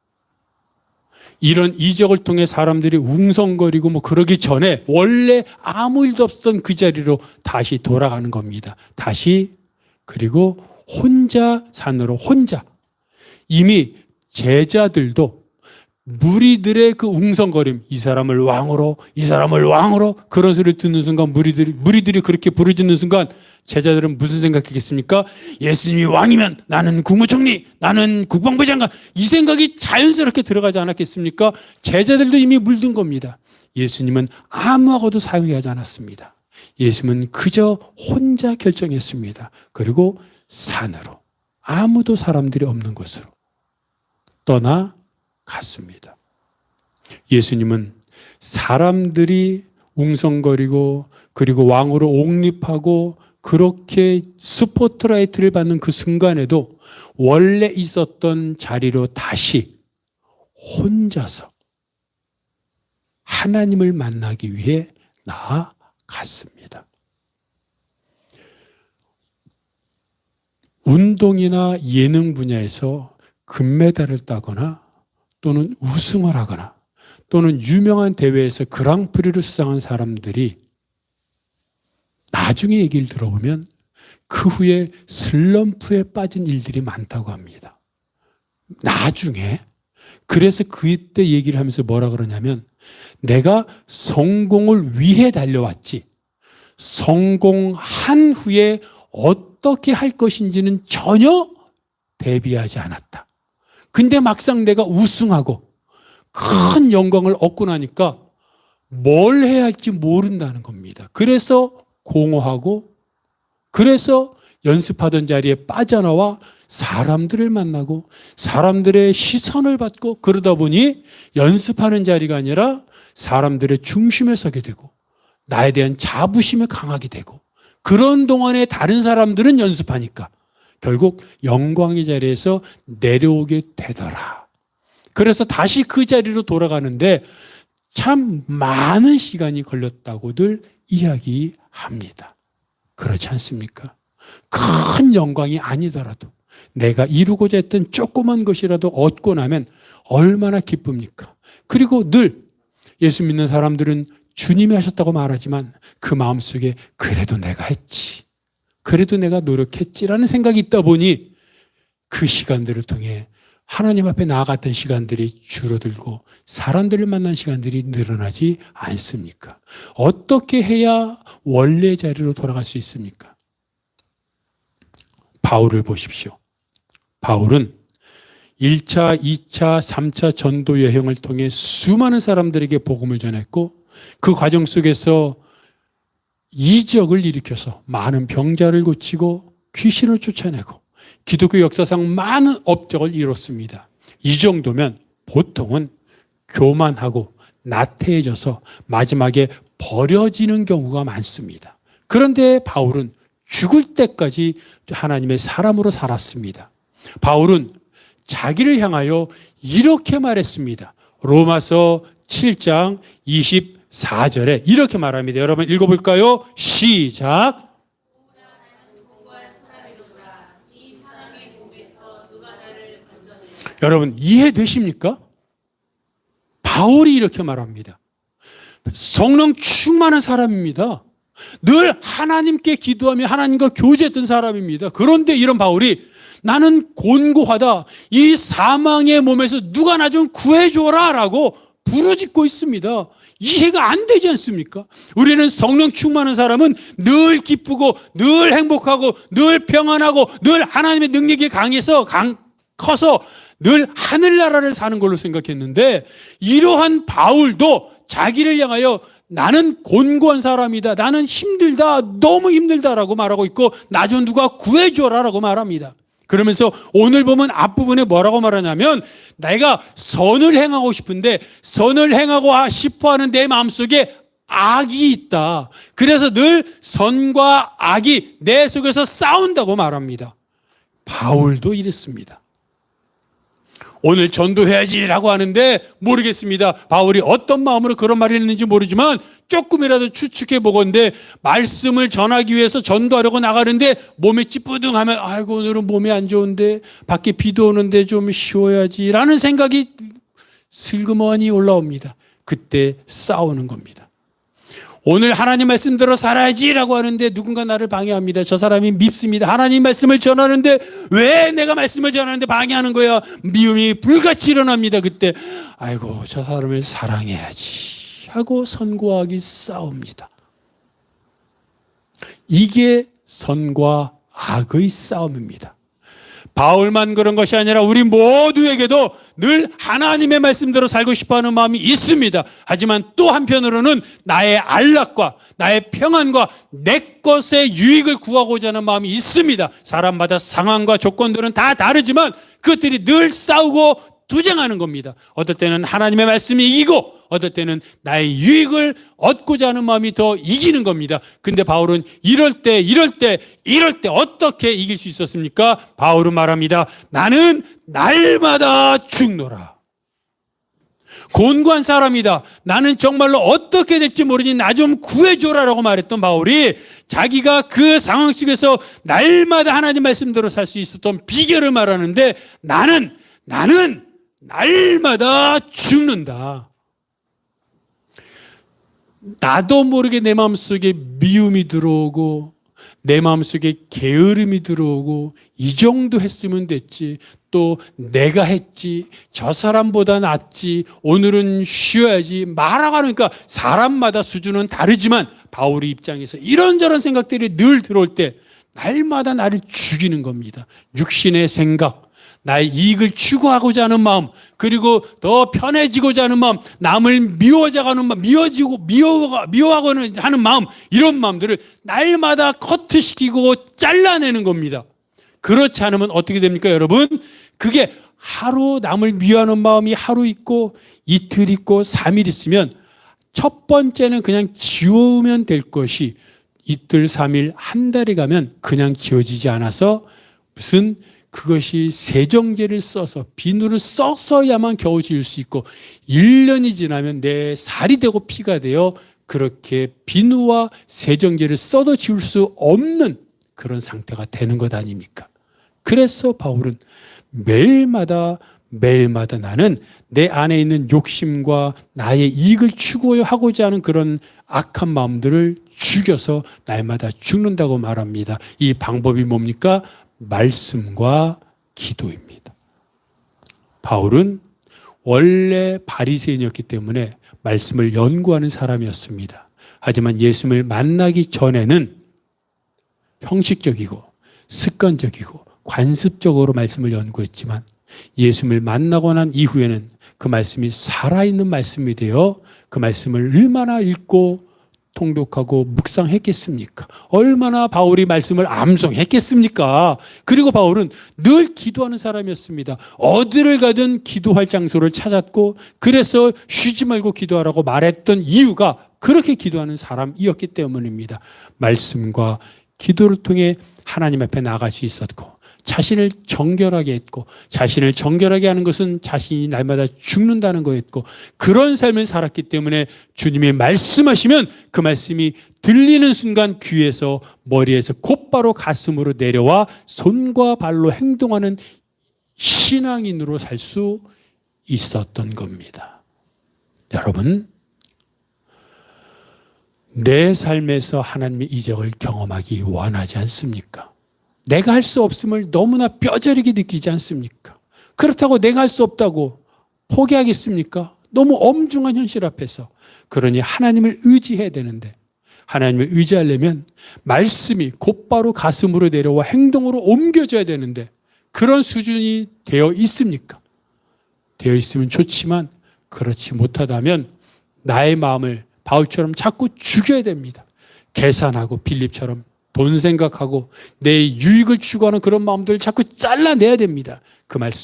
이런 이적을 통해 사람들이 웅성거리고 그러기 전에 원래 아무 일도 없었던 그 자리로 다시 돌아가는 겁니다. 다시, 그리고 혼자 산으로 혼자. 이미 제자들도 무리들의 그 웅성거림, 이 사람을 왕으로 그런 소리를 듣는 순간 무리들이 그렇게 부르짖는 순간 제자들은 무슨 생각했겠습니까? 예수님이 왕이면 나는 국무총리, 나는 국방부 장관, 이 생각이 자연스럽게 들어가지 않았겠습니까? 제자들도 이미 물든 겁니다. 예수님은 아무하고도 상의하지 않았습니다. 예수님은 그저 혼자 결정했습니다. 그리고 산으로, 아무도 사람들이 없는 곳으로 떠나갔습니다. 예수님은 사람들이 웅성거리고 그리고 왕으로 옹립하고 그렇게 스포트라이트를 받는 그 순간에도 원래 있었던 자리로 다시 혼자서 하나님을 만나기 위해 나아갔습니다. 운동이나 예능 분야에서 금메달을 따거나 또는 우승을 하거나 또는 유명한 대회에서 그랑프리를 수상한 사람들이 나중에 얘기를 들어보면 그 후에 슬럼프에 빠진 일들이 많다고 합니다. 나중에. 그래서 그때 얘기를 하면서 뭐라 그러냐면 내가 성공을 위해 달려왔지 성공한 후에 어떻게 할 것인지는 전혀 대비하지 않았다. 근데 막상 내가 우승하고 큰 영광을 얻고 나니까 뭘 해야 할지 모른다는 겁니다. 그래서 공허하고 그래서 연습하던 자리에 빠져나와 사람들을 만나고 사람들의 시선을 받고 그러다 보니 연습하는 자리가 아니라 사람들의 중심에 서게 되고 나에 대한 자부심이 강하게 되고 그런 동안에 다른 사람들은 연습하니까 결국 영광의 자리에서 내려오게 되더라. 그래서 다시 그 자리로 돌아가는데 참 많은 시간이 걸렸다고들 이야기합니다. 그렇지 않습니까? 큰 영광이 아니더라도 내가 이루고자 했던 조그만 것이라도 얻고 나면 얼마나 기쁩니까? 그리고 늘 예수 믿는 사람들은 주님이 하셨다고 말하지만 그 마음속에 그래도 내가 했지. 그래도 내가 노력했지라는 생각이 있다 보니 그 시간들을 통해 하나님 앞에 나아갔던 시간들이 줄어들고 사람들을 만난 시간들이 늘어나지 않습니까? 어떻게 해야 원래 자리로 돌아갈 수 있습니까? 바울을 보십시오. 바울은 1차, 2차, 3차 전도 여행을 통해 수많은 사람들에게 복음을 전했고 그 과정 속에서 이적을 일으켜서 많은 병자를 고치고 귀신을 쫓아내고 기독교 역사상 많은 업적을 이뤘습니다. 이 정도면 보통은 교만하고 나태해져서 마지막에 버려지는 경우가 많습니다. 그런데 바울은 죽을 때까지 하나님의 사람으로 살았습니다. 바울은 자기를 향하여 이렇게 말했습니다. 로마서 7장 24절에 이렇게 말합니다. 여러분 읽어볼까요? 시작. 여러분 이해되십니까? 바울이 이렇게 말합니다. 성령 충만한 사람입니다. 늘 하나님께 기도하며 하나님과 교제했던 사람입니다. 그런데 이런 바울이 나는 곤고하다. 이 사망의 몸에서 누가 나 좀 구해줘라 라고 부르짖고 있습니다. 이해가 안 되지 않습니까? 우리는 성령 충만한 사람은 늘 기쁘고 늘 행복하고 늘 평안하고 늘 하나님의 능력이 커서 늘 하늘나라를 사는 걸로 생각했는데 이러한 바울도 자기를 향하여 나는 곤고한 사람이다. 나는 힘들다. 너무 힘들다라고 말하고 있고 나 좀 누가 구해줘라라고 말합니다. 그러면서 오늘 보면 앞부분에 뭐라고 말하냐면 내가 선을 행하고 싶은데 선을 행하고 싶어하는 내 마음속에 악이 있다. 그래서 늘 선과 악이 내 속에서 싸운다고 말합니다. 바울도 이랬습니다. 오늘 전도해야지라고 하는데 모르겠습니다. 바울이 어떤 마음으로 그런 말을 했는지 모르지만 조금이라도 추측해 보건대 말씀을 전하기 위해서 전도하려고 나가는데 몸이 찌뿌둥하면 아이고 오늘은 몸이 안 좋은데 밖에 비도 오는데 좀 쉬어야지라는 생각이 슬그머니 올라옵니다. 그때 싸우는 겁니다. 오늘 하나님 말씀대로 살아야지라고 하는데 누군가 나를 방해합니다. 저 사람이 밉습니다. 하나님 말씀을 전하는데 왜 내가 말씀을 전하는데 방해하는 거야? 미움이 불같이 일어납니다. 그때 아이고 저 사람을 사랑해야지 하고 선과 악이 싸웁니다. 이게 선과 악의 싸움입니다. 바울만 그런 것이 아니라 우리 모두에게도 늘 하나님의 말씀대로 살고 싶어하는 마음이 있습니다. 하지만 또 한편으로는 나의 안락과 나의 평안과 내 것의 유익을 구하고자 하는 마음이 있습니다. 사람마다 상황과 조건들은 다 다르지만 그것들이 늘 싸우고 투쟁하는 겁니다. 어떨 때는 하나님의 말씀이 이기고 어떨 때는 나의 유익을 얻고자 하는 마음이 더 이기는 겁니다. 근데 바울은 이럴 때 어떻게 이길 수 있었습니까? 바울은 말합니다. 나는 날마다 죽노라. 곤고한 사람이다. 나는 정말로 어떻게 될지 모르니 나 좀 구해줘라라고 말했던 바울이 자기가 그 상황 속에서 날마다 하나님 말씀대로 살 수 있었던 비결을 말하는데 나는 날마다 죽는다. 나도 모르게 내 마음속에 미움이 들어오고 내 마음속에 게으름이 들어오고 이 정도 했으면 됐지, 또 내가 했지, 저 사람보다 낫지, 오늘은 쉬어야지 말하고 하니까 사람마다 수준은 다르지만 바울의 입장에서 이런저런 생각들이 늘 들어올 때 날마다 나를 죽이는 겁니다. 육신의 생각, 나의 이익을 추구하고자 하는 마음, 그리고 더 편해지고자 하는 마음, 남을 미워하는 마음, 미워하고는 하는 마음, 이런 마음들을 날마다 커트시키고 잘라내는 겁니다. 그렇지 않으면 어떻게 됩니까, 여러분? 그게 하루 남을 미워하는 마음이 하루 있고 이틀 있고 3일 있으면 첫 번째는 그냥 지우면 될 것이 이틀, 3일, 한 달이 가면 그냥 지워지지 않아서 무슨 그것이 세정제를 써서 비누를 써서야만 겨우 지울 수 있고 1년이 지나면 내 살이 되고 피가 되어 그렇게 비누와 세정제를 써도 지울 수 없는 그런 상태가 되는 것 아닙니까? 그래서 바울은 매일마다 나는 내 안에 있는 욕심과 나의 이익을 추구하고자 하는 그런 악한 마음들을 죽여서 날마다 죽는다고 말합니다. 이 방법이 뭡니까? 말씀과 기도입니다. 바울은 원래 바리새인이었기 때문에 말씀을 연구하는 사람이었습니다. 하지만 예수님을 만나기 전에는 형식적이고 습관적이고 관습적으로 말씀을 연구했지만 예수님을 만나고 난 이후에는 그 말씀이 살아있는 말씀이 되어 그 말씀을 얼마나 읽고 통독하고 묵상했겠습니까? 얼마나 바울이 말씀을 암송했겠습니까? 그리고 바울은 늘 기도하는 사람이었습니다. 어디를 가든 기도할 장소를 찾았고 그래서 쉬지 말고 기도하라고 말했던 이유가 그렇게 기도하는 사람이었기 때문입니다. 말씀과 기도를 통해 하나님 앞에 나아갈 수 있었고 자신을 정결하게 했고, 자신을 정결하게 하는 것은 자신이 날마다 죽는다는 거였고, 그런 삶을 살았기 때문에 주님이 말씀하시면 그 말씀이 들리는 순간 귀에서 머리에서 곧바로 가슴으로 내려와 손과 발로 행동하는 신앙인으로 살 수 있었던 겁니다. 여러분, 내 삶에서 하나님의 이적을 경험하기 원하지 않습니까? 내가 할 수 없음을 너무나 뼈저리게 느끼지 않습니까? 그렇다고 내가 할 수 없다고 포기하겠습니까? 너무 엄중한 현실 앞에서. 그러니 하나님을 의지해야 되는데, 하나님을 의지하려면 말씀이 곧바로 가슴으로 내려와 행동으로 옮겨져야 되는데 그런 수준이 되어 있습니까? 되어 있으면 좋지만 그렇지 못하다면 나의 마음을 바울처럼 자꾸 죽여야 됩니다. 계산하고 빌립처럼 돈 생각하고 내 유익을 추구하는 그런 마음들을 자꾸 잘라내야 됩니다.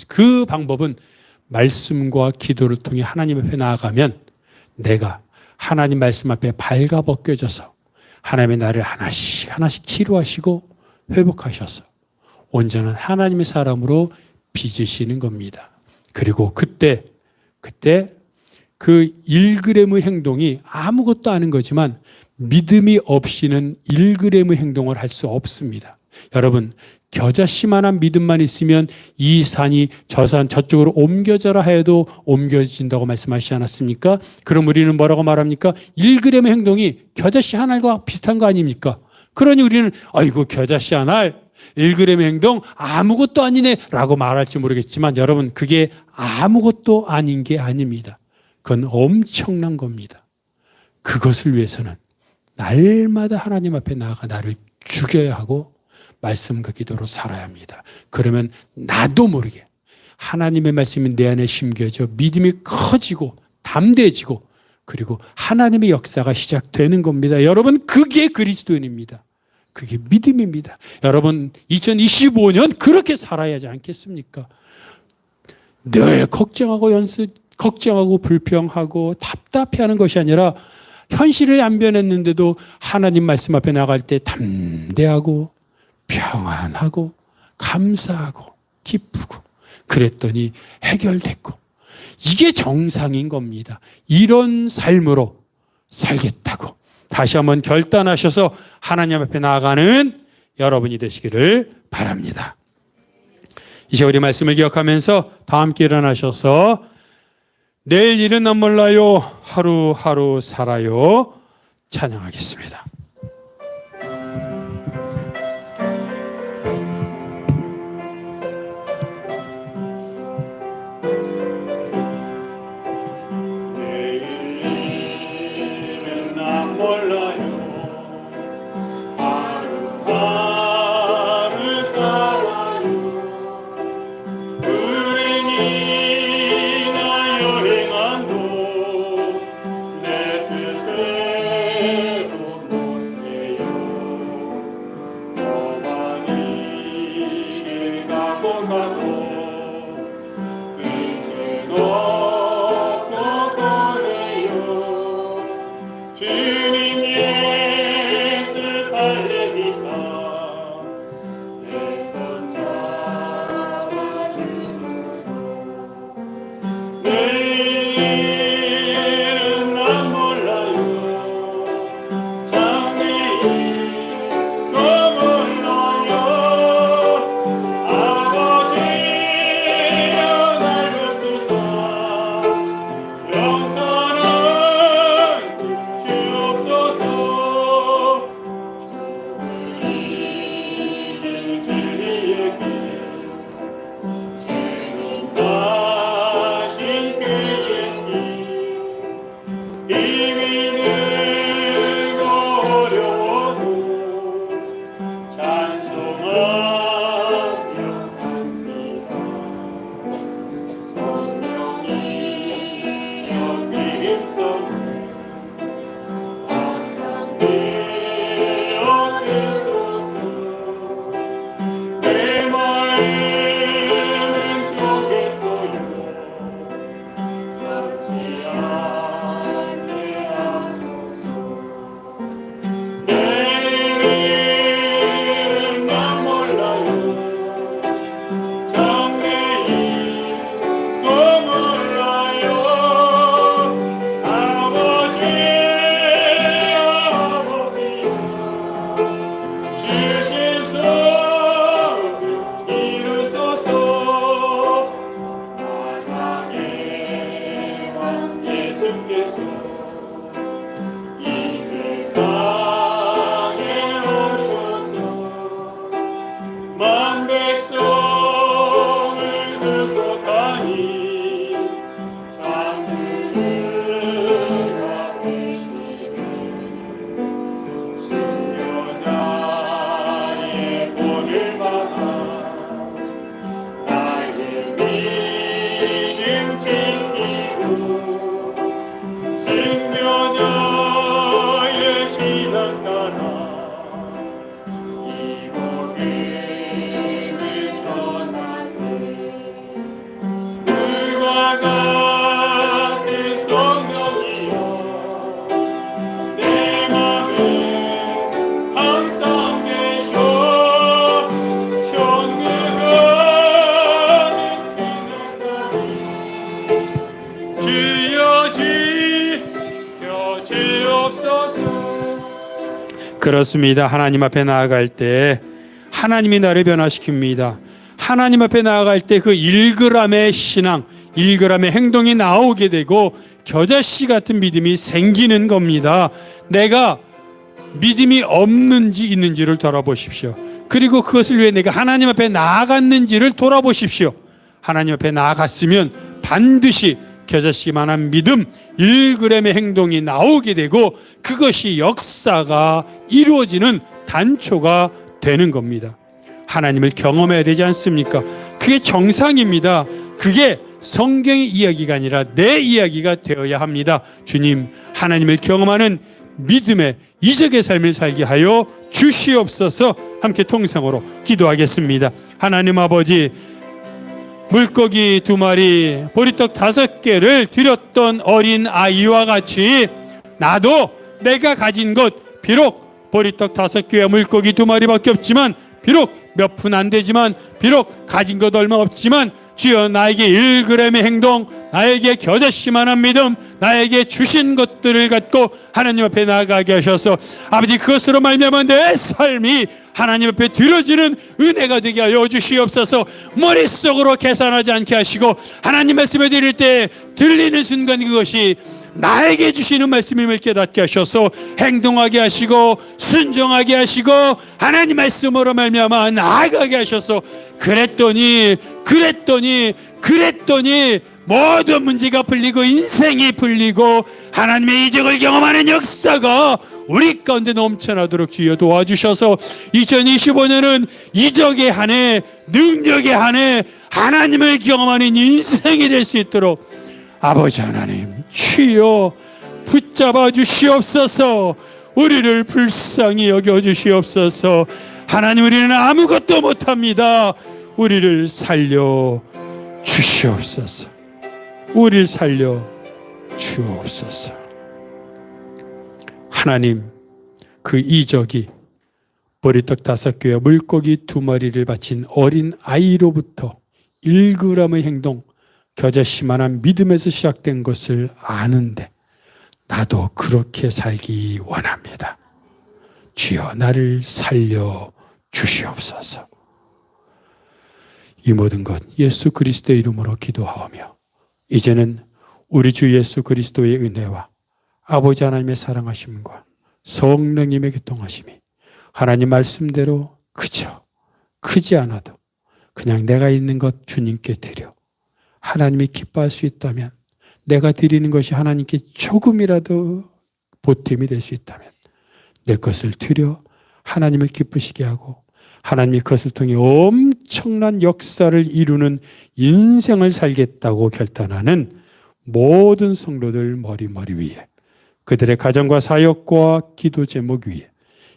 그 방법은 말씀과 기도를 통해 하나님 앞에 나아가면 내가 하나님 말씀 앞에 발가벗겨져서 하나님의 나를 하나씩 치료하시고 회복하셔서 온전한 하나님의 사람으로 빚으시는 겁니다. 그리고 그때 그 1g의 행동이 아무것도 아닌 거지만 믿음이 없이는 1g의 행동을 할 수 없습니다. 여러분, 겨자씨만한 믿음만 있으면 이 산이 저 산 저쪽으로 옮겨져라 해도 옮겨진다고 말씀하시지 않았습니까? 그럼 우리는 뭐라고 말합니까? 1g의 행동이 겨자씨 한 알과 비슷한 거 아닙니까? 그러니 우리는 아이고 겨자씨 한 알, 1g의 행동 아무것도 아니네 라고 말할지 모르겠지만 여러분, 그게 아무것도 아닌 게 아닙니다. 그건 엄청난 겁니다. 그것을 위해서는 날마다 하나님 앞에 나아가 나를 죽여야 하고 말씀과 기도로 살아야 합니다. 그러면 나도 모르게 하나님의 말씀이 내 안에 심겨져 믿음이 커지고 담대해지고 그리고 하나님의 역사가 시작되는 겁니다. 여러분, 그게 그리스도인입니다. 그게 믿음입니다. 여러분, 2025년 그렇게 살아야 하지 않겠습니까? 늘 걱정하고 불평하고 답답해하는 것이 아니라 현실을 안 변했는데도 하나님 말씀 앞에 나갈 때 담대하고 평안하고 감사하고 기쁘고 그랬더니 해결됐고 이게 정상인 겁니다. 이런 삶으로 살겠다고 다시 한번 결단하셔서 하나님 앞에 나아가는 여러분이 되시기를 바랍니다. 이제 우리 말씀을 기억하면서 다 함께 일어나셔서 내일 일은 난 몰라요, 하루하루 살아요 찬양하겠습니다. 내일은 난 몰라요. 하루하루 살아요. 불행이나 여행한도 내 뜻대로 못해요. 험한 길을 가고 가도 끝은 없고 거네요. 주님 예수 달래기사 내 손 잡아주소서. 내일은 난 몰라요. 장래일도 몰라요. 아버지여 날 붙드사 영원한 주옵소서. 우리를 진리의 길 주님 다신 그의 길 힘이 들고 어려워도 찬송하며 갑니다. 성령이 여기 힘써 항상 되어 주소서. 내 마음은 쪼개서요 닿지 않게 하소서. 내일은 난 몰라요. 장래일도 몰라요. 아버지여 주신 성령 이루소서. 만왕의 왕 예수께서 이 세상에 오셔서 만 백성을 구속하니 장구주가 되시는 순교자의 본을 받아 나의 믿음 지키고 순교자의 신앙 따라 이 복음을 전하세. 물과 같은 성령이여 내 맘에 항상 계셔. 천국 가는 그날까지 주여 지켜 주옵소서. 그렇습니다. 하나님 앞에 나아갈 때 하나님이 나를 변화시킵니다. 하나님 앞에 나아갈 때 그 1g의 신앙, 1g의 행동이 나오게 되고 겨자씨 같은 믿음이 생기는 겁니다. 내가 믿음이 없는지 있는지를 돌아보십시오. 그리고 그것을 위해 내가 하나님 앞에 나아갔는지를 돌아보십시오. 하나님 앞에 나아갔으면 반드시 겨자씨만한 믿음 1g의 행동이 나오게 되고 그것이 역사가 이루어지는 단초가 되는 겁니다. 하나님을 경험해야 되지 않습니까? 그게 정상입니다. 그게 성경의 이야기가 아니라 내 이야기가 되어야 합니다. 주님, 하나님을 경험하는 믿음의 이적의 삶을 살게 하여 주시옵소서. 함께 통성으로 기도하겠습니다. 하나님 아버지, 물고기 2마리, 보리떡 5개를 드렸던 어린 아이와 같이 나도 내가 가진 것, 비록 보리떡 5개와 물고기 2마리밖에 없지만, 비록 몇 푼 안 되지만, 비록 가진 것 얼마 없지만, 주여 나에게 1g의 행동, 나에게 겨자씨만한 믿음, 나에게 주신 것들을 갖고 하나님 앞에 나아가게 하셔서 아버지 그것으로 말미암아 내 삶이 하나님 앞에 드려지는 은혜가 되게 하여 주시옵소서. 머릿속으로 계산하지 않게 하시고 하나님 말씀을 드릴 때 들리는 순간 그것이 나에게 주시는 말씀임을 깨닫게 하셔서 행동하게 하시고 순종하게 하시고 하나님 말씀으로 말미암아 나아가게 하셔서 그랬더니 모든 문제가 풀리고 인생이 풀리고 하나님의 이적을 경험하는 역사가 우리 가운데 넘쳐나도록 주여 도와주셔서 2025년은 이적의 한 해, 능력의 한 해, 하나님을 경험하는 인생이 될 수 있도록 아버지 하나님 주여 붙잡아 주시옵소서. 우리를 불쌍히 여겨 주시옵소서. 하나님 우리는 아무것도 못합니다. 우리를 살려 주시옵소서. 우리를 살려 주옵소서. 하나님 그 이적이 머리떡 5개와 물고기 2마리를 바친 어린 아이로부터 1g의 행동 겨자씨만한 믿음에서 시작된 것을 아는데 나도 그렇게 살기 원합니다. 주여 나를 살려 주시옵소서. 이 모든 것 예수 그리스도의 이름으로 기도하오며 이제는 우리 주 예수 그리스도의 은혜와 아버지 하나님의 사랑하심과 성령님의 교통하심이 하나님 말씀대로 그저 크지 않아도 그냥 내가 있는 것 주님께 드려 하나님이 기뻐할 수 있다면 내가 드리는 것이 하나님께 조금이라도 보탬이 될 수 있다면 내 것을 드려 하나님을 기쁘시게 하고 하나님이 그것을 통해 엄청난 역사를 이루는 인생을 살겠다고 결단하는 모든 성도들 머리 위에 그들의 가정과 사역과 기도 제목 위에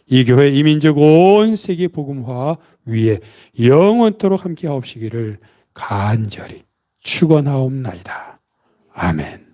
이 교회 이민족 온 세계 복음화 위에 영원토록 함께 하옵시기를 간절히 축원하옵나이다. 아멘.